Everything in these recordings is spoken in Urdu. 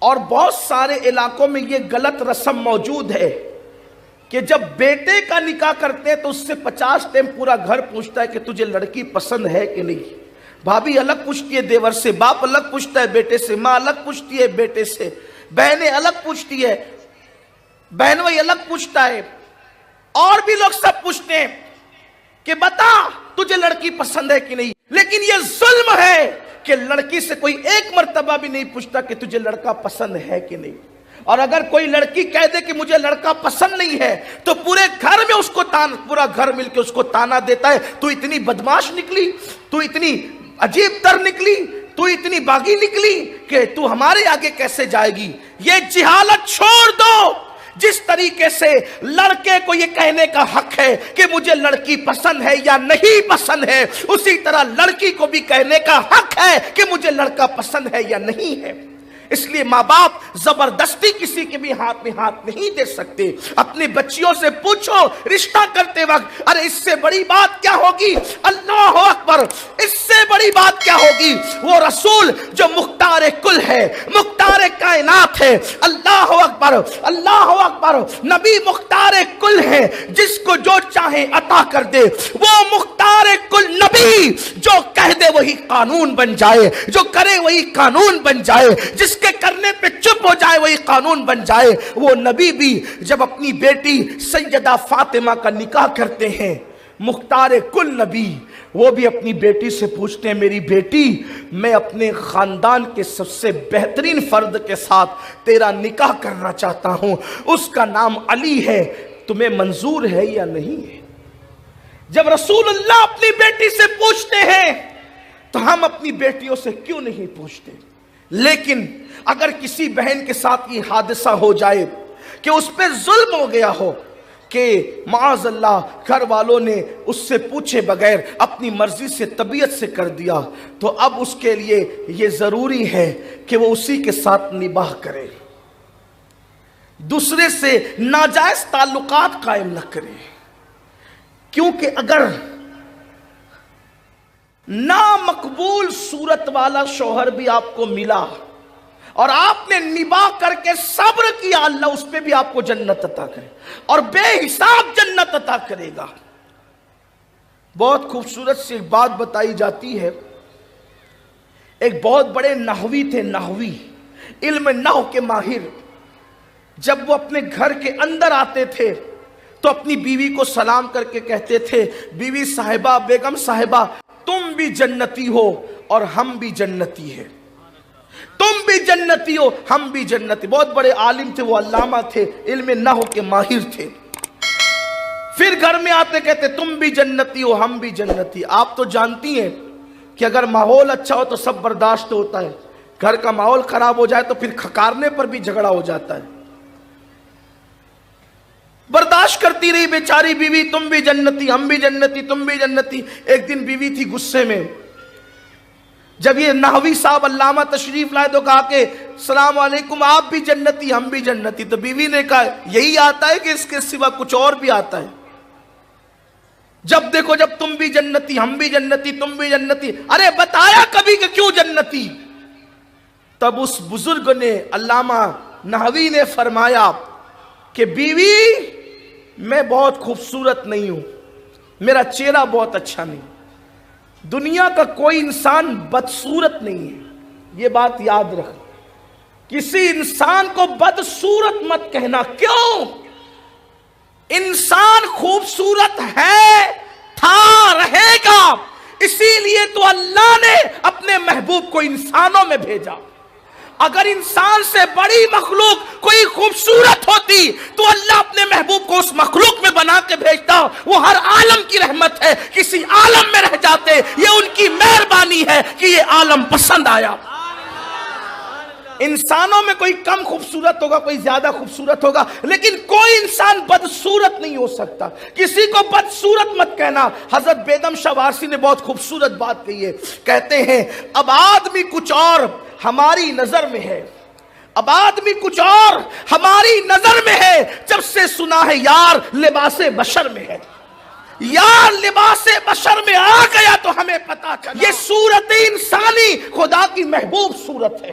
اور بہت سارے علاقوں میں یہ غلط رسم موجود ہے کہ جب بیٹے کا نکاح کرتے ہیں تو اس سے 50 ٹائم پورا گھر پوچھتا ہے کہ تجھے لڑکی پسند ہے کہ نہیں. بھابھی الگ پوچھتی ہے دیور سے، باپ الگ پوچھتا ہے بیٹے سے، ماں الگ پوچھتی ہے بیٹے سے، بہنیں الگ پوچھتی ہے، بہن بھائی الگ پوچھتا ہے، اور بھی لوگ سب پوچھتے ہیں کہ بتا تجھے لڑکی پسند ہے کہ نہیں. لیکن یہ ظلم ہے کہ لڑکی سے کوئی ایک مرتبہ بھی نہیں پوچھتا کہ تجھے لڑکا پسند ہے کہ نہیں. اور اگر کوئی لڑکی کہہ دے کہ مجھے لڑکا پسند نہیں ہے تو پورے گھر میں اس کو پورا گھر مل کے اس کو تانا دیتا ہے، تو اتنی بدماش نکلی، تو اتنی عجیب تر نکلی، تو اتنی باغی نکلی کہ تو ہمارے آگے کیسے جائے گی. یہ جہالت چھوڑ دو. جس طریقے سے لڑکے کو یہ کہنے کا حق ہے کہ مجھے لڑکی پسند ہے یا نہیں پسند ہے، اسی طرح لڑکی کو بھی کہنے کا حق ہے کہ مجھے لڑکا پسند ہے یا نہیں ہے. اس لیے ماں باپ زبردستی کسی کے بھی ہاتھ میں ہاتھ نہیں دے سکتے. اپنی بچیوں سے پوچھو رشتہ کرتے وقت، ارے اس سے بڑی بات کیا ہوگی، اللہ اکبر، اس سے بڑی بات کیا ہوگی. وہ رسول جو مختار کل ہے، مختار کائنات ہے، اللہ اکبر اللہ اکبر، نبی مختار کل ہے، جس کو جو چاہے عطا کر دے. وہ مختار کل نبی جو کہہ دے وہی قانون بن جائے، جو کرے وہی قانون بن جائے، جس کے کرنے پہ چپ ہو جائے وہی قانون بن جائے. وہ نبی بھی جب اپنی بیٹی سیدہ فاطمہ کا نکاح کرتے ہیں، مختار کل نبی، وہ بھی اپنی بیٹی سے پوچھتے ہیں میری بیٹی میں اپنے خاندان کے سب سے بہترین فرد کے ساتھ تیرا نکاح کرنا چاہتا ہوں، اس کا نام علی ہے، تمہیں منظور ہے یا نہیں ہے. جب رسول اللہ اپنی بیٹی سے پوچھتے ہیں تو ہم اپنی بیٹیوں سے کیوں نہیں پوچھتے. لیکن اگر کسی بہن کے ساتھ یہ حادثہ ہو جائے کہ اس پہ ظلم ہو گیا ہو، کہ معاذ اللہ گھر والوں نے اس سے پوچھے بغیر اپنی مرضی سے طبیعت سے کر دیا، تو اب اس کے لیے یہ ضروری ہے کہ وہ اسی کے ساتھ نباہ کرے، دوسرے سے ناجائز تعلقات قائم نہ کرے. کیونکہ اگر نامقبول صورت والا شوہر بھی آپ کو ملا اور آپ نے نباہ کر کے صبر کیا، اللہ اس پہ بھی آپ کو جنت عطا کرے اور بے حساب جنت عطا کرے گا. بہت خوبصورت سی ایک بات بتائی جاتی ہے. ایک بہت بڑے نحوی تھے، نحوی، علم نحو کے ماہر. جب وہ اپنے گھر کے اندر آتے تھے تو اپنی بیوی کو سلام کر کے کہتے تھے بیوی صاحبہ، بیگم صاحبہ، تم بھی جنتی ہو اور ہم بھی جنتی ہیں، تم بھی جنتی ہو ہم بھی جنتی. بہت بڑے عالم تھے وہ، علامہ تھے، علم نحو کے ماہر تھے. پھر گھر میں آتے کہتے تم بھی جنتی ہو ہم بھی جنتی. آپ تو جانتی ہیں کہ اگر ماحول اچھا ہو تو سب برداشت ہوتا ہے، گھر کا ماحول خراب ہو جائے تو پھر کھکارنے پر بھی جھگڑا ہو جاتا ہے. برداشت کرتی رہی بیچاری بیوی، تم بھی جنتی ہم بھی جنتی تم بھی جنتی. ایک دن بیوی تھی غصے میں، جب یہ نحوی صاحب علامہ تشریف لائے تو کہا کہ السلام علیکم، آپ بھی جنتی ہم بھی جنتی. تو بیوی نے کہا یہی آتا ہے کہ اس کے سوا کچھ اور بھی آتا ہے؟ جب دیکھو جب تم بھی جنتی ہم بھی جنتی تم بھی جنتی، ارے بتایا کبھی کہ کیوں جنتی؟ تب اس بزرگ نے، علامہ نحوی نے فرمایا کہ بیوی میں بہت خوبصورت نہیں ہوں، میرا چہرہ بہت اچھا نہیں، دنیا کا کوئی انسان بدصورت نہیں ہے، یہ بات یاد رکھ. کسی انسان کو بدصورت مت کہنا. کیوں؟ انسان خوبصورت ہے، تھا، رہے گا. اسی لیے تو اللہ نے اپنے محبوب کو انسانوں میں بھیجا. اگر انسان سے بڑی مخلوق کوئی خوبصورت ہوتی تو اللہ اپنے محبوب کو اس مخلوق میں بنا کے بھیجتا. وہ ہر عالم کی رحمت ہے، کسی عالم میں رہ جاتے، یہ ان کی مہربانی ہے کہ یہ عالم پسند آیا. انسانوں میں کوئی کم خوبصورت ہوگا، کوئی زیادہ خوبصورت ہوگا، لیکن کوئی انسان بدصورت نہیں ہو سکتا. کسی کو بدصورت مت کہنا. حضرت بیگم شاہ وارسی نے بہت خوبصورت بات کہی ہے. کہتے ہیں اب آدمی کچھ اور ہماری نظر میں ہے، اب آدمی کچھ اور ہماری نظر میں ہے جب سے سنا ہے یار لباس بشر میں ہے. یار لباس بشر میں آ گیا تو ہمیں پتا چلا یہ صورت انسانی خدا کی محبوب صورت ہے.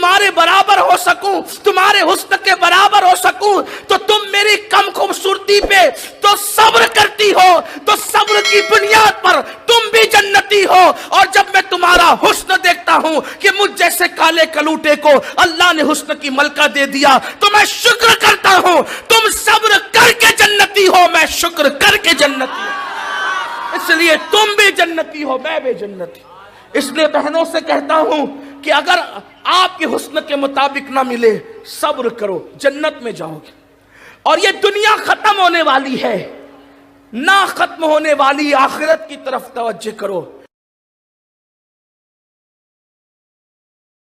تمہارے برابر ہو سکوں، تمہارے حسن کے برابر ہو سکوں، تو تم میری کم خوبصورتی پہ تو صبر کرتی ہو، تو صبر کی بنیاد پر تم بھی جنتی ہو۔ اور جب میں تمہارا حسن دیکھتا ہوں کہ مجھ جیسے کالے کلوٹے کو اللہ نے حسن کی ملکہ دے دیا، تو میں شکر کرتا ہوں۔ تم صبر کر کے جنتی ہو، میں شکر کر کے جنتی ہوں، اس لیے تم بھی جنتی ہو، میں بھی جنتی ہوں۔ اس لیے بہنوں سے کہتا ہوں کہ اگر آپ کے حسن کے مطابق نہ ملے، صبر کرو، جنت میں جاؤ گے۔ اور یہ دنیا ختم ہونے والی ہے، نہ ختم ہونے والی آخرت کی طرف توجہ کرو۔